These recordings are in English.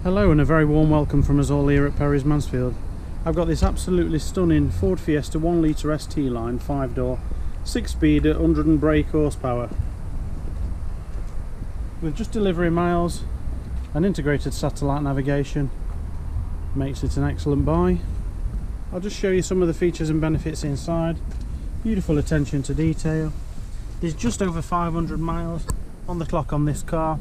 Hello and a very warm welcome from us all here at Perrys Mansfield. I've got this absolutely stunning Ford Fiesta 1 litre ST line 5-door 6-speed at 100 and brake horsepower. With just delivery miles and integrated satellite navigation, makes it an excellent buy. I'll just show you some of the features and benefits inside. Beautiful attention to detail. There's just over 500 miles on the clock on this car.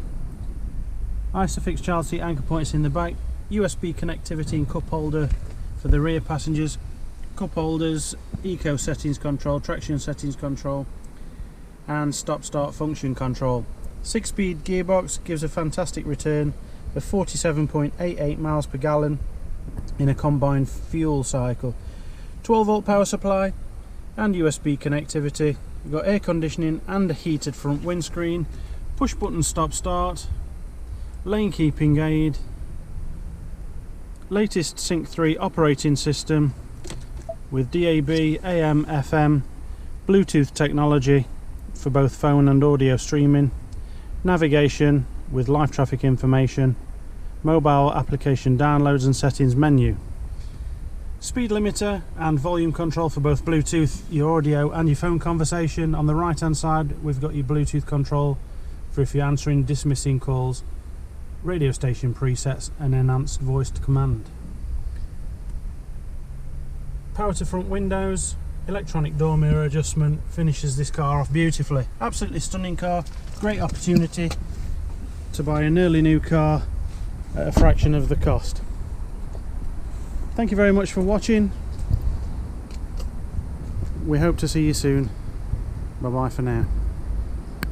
Isofix child seat anchor points in the back, USB connectivity and cup holder for the rear passengers, cup holders, eco settings control, traction settings control and stop start function control. 6-speed gearbox gives a fantastic return of 47.88 miles per gallon in a combined fuel cycle. 12-volt power supply and USB connectivity. We've got air conditioning and a heated front windscreen, push button stop start, lane keeping aid, latest Sync 3 operating system with DAB, AM, FM, Bluetooth technology for both phone and audio streaming, navigation with live traffic information, mobile application downloads and settings menu, speed limiter and volume control for both Bluetooth, your audio and your phone conversation. On the right hand side we've got your Bluetooth control for if you're answering, dismissing calls, radio station presets and enhanced voice to command. Power to front windows, electronic door mirror adjustment finishes this car off beautifully. Absolutely stunning car, great opportunity to buy a nearly new car at a fraction of the cost. Thank you very much for watching. We hope to see you soon. Bye bye for now.